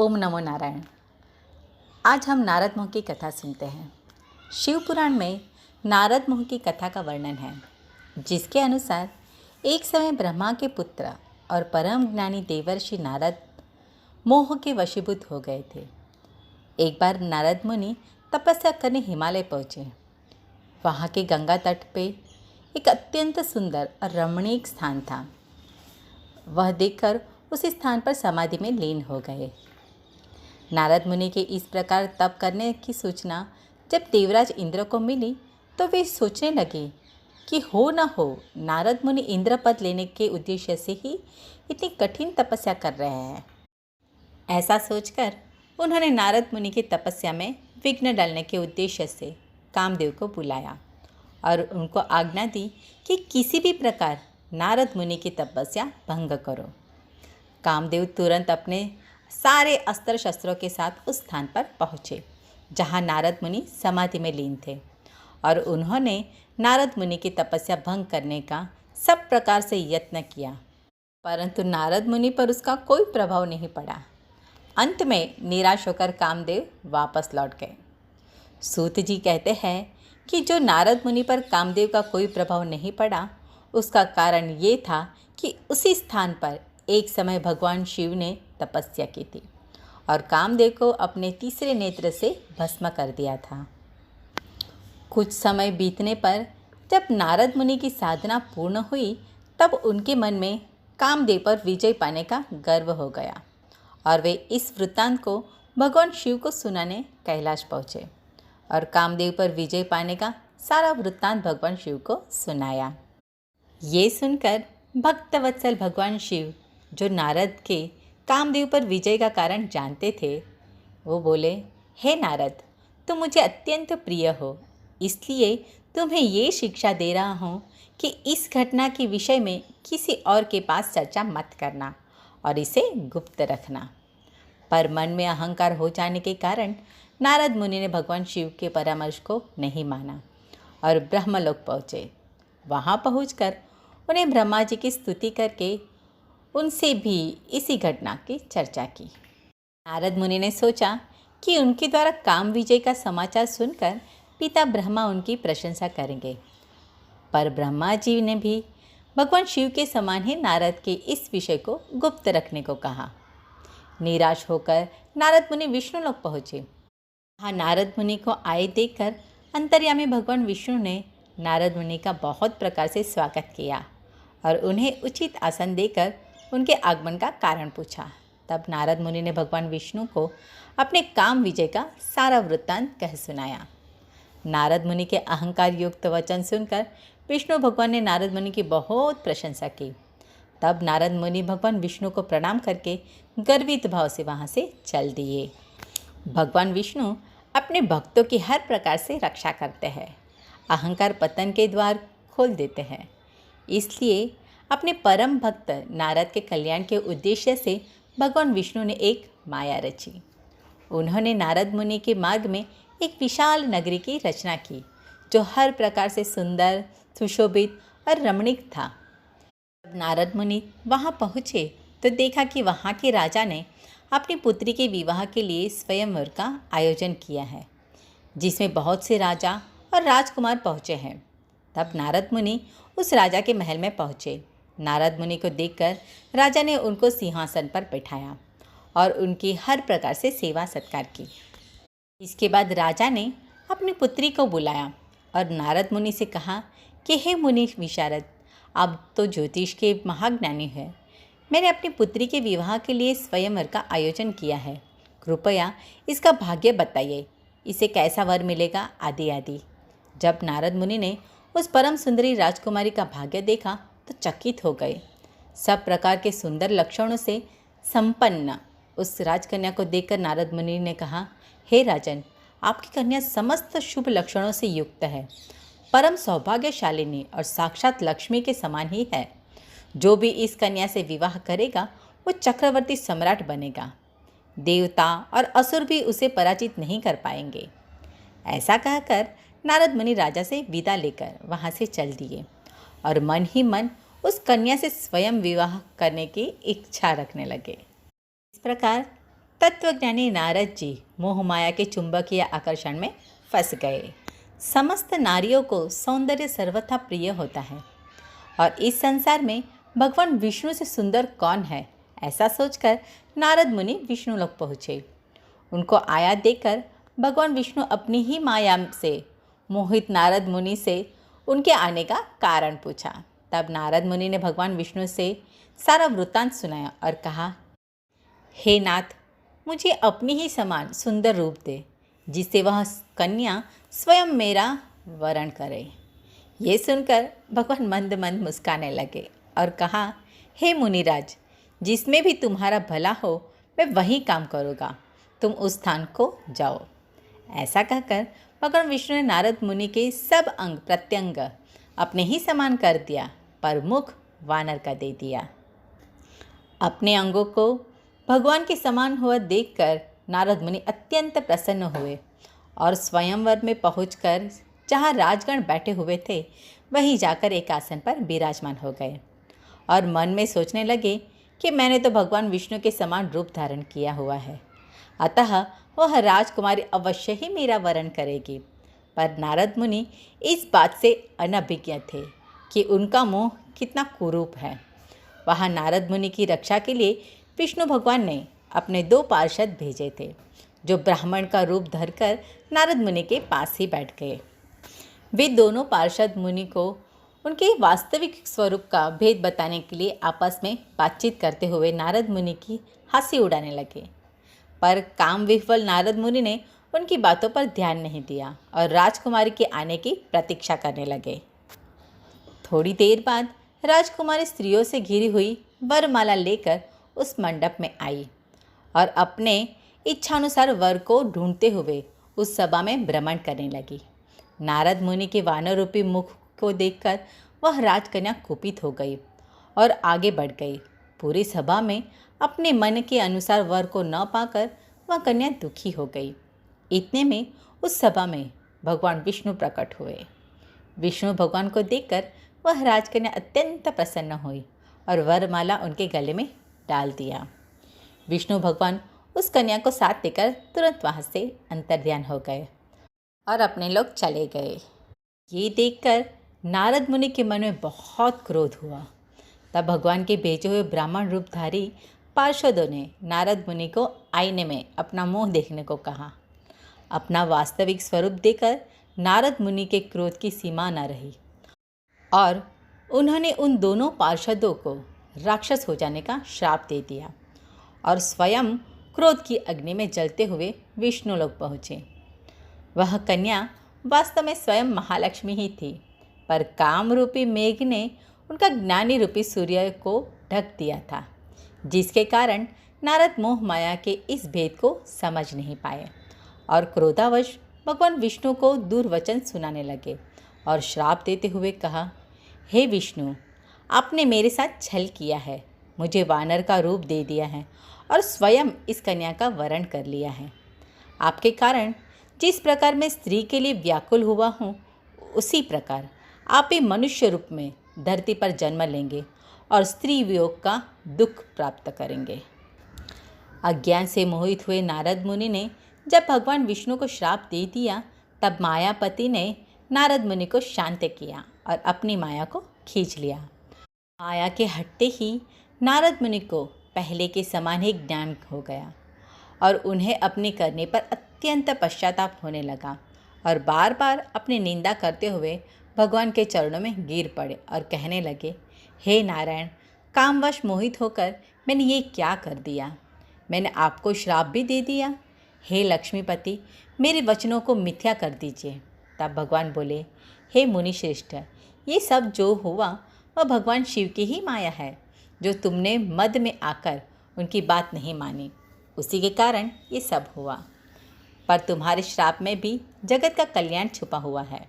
ओम नमो नारायण। आज हम नारद मुनि की कथा सुनते हैं। शिव पुराण में नारद मुनि की कथा का वर्णन है, जिसके अनुसार एक समय ब्रह्मा के पुत्र और परम ज्ञानी देवर्षि नारद मोह के वशीभूत हो गए थे। एक बार नारद मुनि तपस्या करने हिमालय पहुँचे। वहाँ के गंगा तट पे एक अत्यंत सुंदर और रमणीक स्थान था। वह देखकर उस स्थान पर समाधि में लीन हो गए। नारद मुनि के इस प्रकार तप करने की सूचना जब देवराज इंद्र को मिली तो वे सोचने लगे कि हो न हो नारद मुनि इंद्र पद लेने के उद्देश्य से ही इतनी कठिन तपस्या कर रहे हैं। ऐसा सोचकर उन्होंने नारद मुनि की तपस्या में विघ्न डालने के उद्देश्य से कामदेव को बुलाया और उनको आज्ञा दी कि किसी भी प्रकार नारद मुनि की तपस्या भंग करो। कामदेव तुरंत अपने सारे अस्त्र शस्त्रों के साथ उस स्थान पर पहुँचे जहाँ नारद मुनि समाधि में लीन थे, और उन्होंने नारद मुनि की तपस्या भंग करने का सब प्रकार से यत्न किया, परंतु नारद मुनि पर उसका कोई प्रभाव नहीं पड़ा। अंत में निराश होकर कामदेव वापस लौट गए। सूत जी कहते हैं कि जो नारद मुनि पर कामदेव का कोई प्रभाव नहीं पड़ा, उसका कारण ये था कि उसी स्थान पर एक समय भगवान शिव ने तपस्या की थी और कामदेव को अपने तीसरे नेत्र से भस्म कर दिया था। कुछ समय बीतने पर जब नारद मुनि की साधना पूर्ण हुई, तब उनके मन में कामदेव पर विजय पाने का गर्व हो गया और वे इस वृत्तांत को भगवान शिव को सुनाने कैलाश पहुँचे और कामदेव पर विजय पाने का सारा वृत्तांत भगवान शिव को सुनाया। ये सुनकर भक्तवत्सल भगवान शिव, जो नारद के कामदेव पर विजय का कारण जानते थे, वो बोले, हे नारद, तुम मुझे अत्यंत प्रिय हो, इसलिए तुम्हें ये शिक्षा दे रहा हूँ कि इस घटना के विषय में किसी और के पास चर्चा मत करना और इसे गुप्त रखना। पर मन में अहंकार हो जाने के कारण नारद मुनि ने भगवान शिव के परामर्श को नहीं माना और ब्रह्मलोक पहुँचे। वहाँ पहुँचकर उन्हें ब्रह्मा जी की स्तुति करके उनसे भी इसी घटना की चर्चा की। नारद मुनि ने सोचा कि उनके द्वारा काम विजय का समाचार सुनकर पिता ब्रह्मा उनकी प्रशंसा करेंगे, पर ब्रह्मा जी ने भी भगवान शिव के समान ही नारद के इस विषय को गुप्त रखने को कहा। निराश होकर नारद मुनि विष्णुलोक पहुँचे। वहाँ नारद मुनि को आए देखकर अंतर्यामी भगवान विष्णु ने नारद मुनि का बहुत प्रकार से स्वागत किया और उन्हें उचित आसन देकर उनके आगमन का कारण पूछा। तब नारद मुनि ने भगवान विष्णु को अपने काम विजय का सारा वृत्तांत कह सुनाया। नारद मुनि के अहंकार युक्त वचन सुनकर विष्णु भगवान ने नारद मुनि की बहुत प्रशंसा की। तब नारद मुनि भगवान विष्णु को प्रणाम करके गर्वित भाव से वहाँ से चल दिए। भगवान विष्णु अपने भक्तों की हर प्रकार से रक्षा करते हैं, अहंकार पतन के द्वार खोल देते हैं। इसलिए अपने परम भक्त नारद के कल्याण के उद्देश्य से भगवान विष्णु ने एक माया रची। उन्होंने नारद मुनि के मार्ग में एक विशाल नगरी की रचना की, जो हर प्रकार से सुंदर, सुशोभित और रमणीक था। जब नारद मुनि वहाँ पहुँचे तो देखा कि वहाँ के राजा ने अपनी पुत्री के विवाह के लिए स्वयंवर का आयोजन किया है, जिसमें बहुत से राजा और राजकुमार पहुँचे हैं। तब नारद मुनि उस राजा के महल में पहुँचे। नारद मुनि को देखकर राजा ने उनको सिंहासन पर बैठाया और उनकी हर प्रकार से सेवा सत्कार की। इसके बाद राजा ने अपनी पुत्री को बुलाया और नारद मुनि से कहा कि हे मुनि विशारद, आप तो ज्योतिष के महाज्ञानी हैं। मैंने अपनी पुत्री के विवाह के लिए स्वयंवर का आयोजन किया है। कृपया इसका भाग्य बताइए, इसे कैसा वर मिलेगा, आदि आदि। जब नारद मुनि ने उस परम सुंदरी राजकुमारी का भाग्य देखा तो चकित हो गए। सब प्रकार के सुंदर लक्षणों से संपन्न उस राजकन्या को देखकर नारद मुनि ने कहा, हे राजन, आपकी कन्या समस्त शुभ लक्षणों से युक्त है, परम सौभाग्यशालिनी और साक्षात लक्ष्मी के समान ही है। जो भी इस कन्या से विवाह करेगा वो चक्रवर्ती सम्राट बनेगा। देवता और असुर भी उसे पराजित नहीं कर पाएंगे। ऐसा कहकर नारद मुनि राजा से विदा लेकर वहाँ से चल दिए और मन ही मन उस कन्या से स्वयं विवाह करने की इच्छा रखने लगे। इस प्रकार तत्वज्ञानी नारद जी मोह माया के चुंबकीय आकर्षण में फंस गए। समस्त नारियों को सौंदर्य सर्वथा प्रिय होता है और इस संसार में भगवान विष्णु से सुंदर कौन है, ऐसा सोचकर नारद मुनि विष्णुलोक पहुँचे। उनको आया देखकर भगवान विष्णु अपनी ही माया से मोहित नारद मुनि से उनके आने का कारण पूछा। तब नारद मुनि ने भगवान विष्णु से सारा वृत्तांत सुनाया और कहा, हे नाथ, मुझे अपनी ही समान सुंदर रूप दे, जिससे वह कन्या स्वयं मेरा वरण करे। ये सुनकर भगवान मंद मंद मुस्काने लगे और कहा, हे मुनिराज, जिसमें भी तुम्हारा भला हो मैं वही काम करूँगा, तुम उस स्थान को जाओ। ऐसा कहकर भगवान विष्णु ने नारद मुनि के सब अंग प्रत्यंग अपने ही समान कर दिया, पर मुख वानर का दे दिया। अपने अंगों को भगवान के समान हुआ देखकर नारद मुनि अत्यंत प्रसन्न हुए और स्वयंवर में पहुंचकर जहां राजगण बैठे हुए थे वहीं जाकर एक आसन पर विराजमान हो गए और मन में सोचने लगे कि मैंने तो भगवान विष्णु के समान रूप धारण किया हुआ है, अतः वह राजकुमारी अवश्य ही मेरा वरण करेगी। पर नारद मुनि इस बात से अनभिज्ञ थे कि उनका मोह कितना कुरूप है। वहाँ नारद मुनि की रक्षा के लिए विष्णु भगवान ने अपने 2 पार्षद भेजे थे, जो ब्राह्मण का रूप धरकर नारद मुनि के पास ही बैठ गए। वे दोनों पार्षद मुनि को उनके वास्तविक स्वरूप का भेद बताने के लिए आपस में बातचीत करते हुए नारद मुनि की हंसी उड़ाने लगे। पर काम विह्वल नारद मुनि ने उनकी बातों पर ध्यान नहीं दिया और राजकुमारी के आने की प्रतीक्षा करने लगे। थोड़ी देर बाद राजकुमारी स्त्रियों से घिरी हुई वरमाला लेकर उस मंडप में आई और अपने इच्छानुसार वर को ढूंढते हुए उस सभा में भ्रमण करने लगी। नारद मुनि के वानर रूपी मुख को देखकर वह राजकन्या कुपित हो गई और आगे बढ़ गई। पूरी सभा में अपने मन के अनुसार वर को न पाकर वह कन्या दुखी हो गई। इतने में उस सभा में भगवान विष्णु प्रकट हुए। विष्णु भगवान को देखकर वह राजकन्या अत्यंत प्रसन्न हुई और वरमाला उनके गले में डाल दिया। विष्णु भगवान उस कन्या को साथ लेकर तुरंत वहाँ से अंतर्ध्यान हो गए और अपने लोग चले गए। ये देखकर नारद मुनि के मन में बहुत क्रोध हुआ। तब भगवान के भेजे हुए ब्राह्मण रूपधारी पार्षदों ने नारद मुनि को आईने में अपना मुंह देखने को कहा। अपना वास्तविक स्वरूप देखकर नारद मुनि के क्रोध की सीमा न रही और उन्होंने उन दोनों पार्षदों को राक्षस हो जाने का श्राप दे दिया और स्वयं क्रोध की अग्नि में जलते हुए विष्णुलोक पहुँचे। वह कन्या वास्तव में स्वयं महालक्ष्मी ही थी, पर काम रूपी मेघ ने उनका ज्ञानी रूपी सूर्य को ढक दिया था, जिसके कारण नारद मोह माया के इस भेद को समझ नहीं पाए और क्रोधावश भगवान विष्णु को दुर्वचन सुनाने लगे और श्राप देते हुए कहा, हे विष्णु, आपने मेरे साथ छल किया है, मुझे वानर का रूप दे दिया है और स्वयं इस कन्या का वरण कर लिया है। आपके कारण जिस प्रकार मैं स्त्री के लिए व्याकुल हुआ हूँ, उसी प्रकार आप भी मनुष्य रूप में धरती पर जन्म लेंगे और स्त्री वियोग का दुख प्राप्त करेंगे। अज्ञान से मोहित हुए नारद मुनि ने जब भगवान विष्णु को श्राप दे दिया, तब मायापति ने नारद मुनि को शांत किया और अपनी माया को खींच लिया। माया के हटते ही नारद मुनि को पहले के समान ही ज्ञान हो गया और उन्हें अपने करने पर अत्यंत पश्चाताप होने लगा और बार बार अपनी निंदा करते हुए भगवान के चरणों में गिर पड़े और कहने लगे, हे नारायण, कामवश मोहित होकर मैंने ये क्या कर दिया? मैंने आपको श्राप भी दे दिया। हे लक्ष्मीपति, मेरे वचनों को मिथ्या कर दीजिए। तब भगवान बोले, हे मुनिश्रेष्ठ, ये सब जो हुआ वह भगवान शिव की ही माया है, जो तुमने मद में आकर उनकी बात नहीं मानी, उसी के कारण ये सब हुआ। पर तुम्हारे श्राप में भी जगत का कल्याण छुपा हुआ है।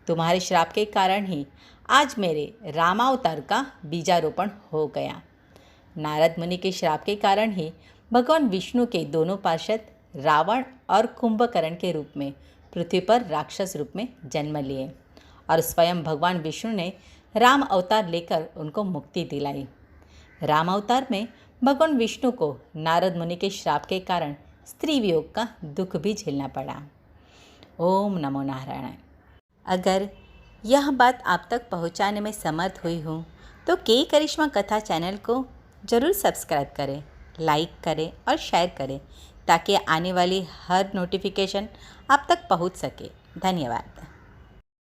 तुम्हारे श्राप के कारण ही आज मेरे रामावतार का बीजारोपण हो गया। नारद मुनि के श्राप के कारण ही भगवान विष्णु के दोनों पार्षद रावण और कुंभकर्ण के रूप में पृथ्वी पर राक्षस रूप में जन्म लिए और स्वयं भगवान विष्णु ने राम अवतार लेकर उनको मुक्ति दिलाई। राम अवतार में भगवान विष्णु को नारद मुनि के श्राप के कारण स्त्री वियोग का दुख भी झेलना पड़ा। ओम नमो नारायण। अगर यह बात आप तक पहुंचाने में समर्थ हुई हूँ तो के करिश्मा कथा चैनल को ज़रूर सब्सक्राइब करें, लाइक करें और शेयर करें ताकि आने वाली हर नोटिफिकेशन आप तक पहुंच सके। धन्यवाद।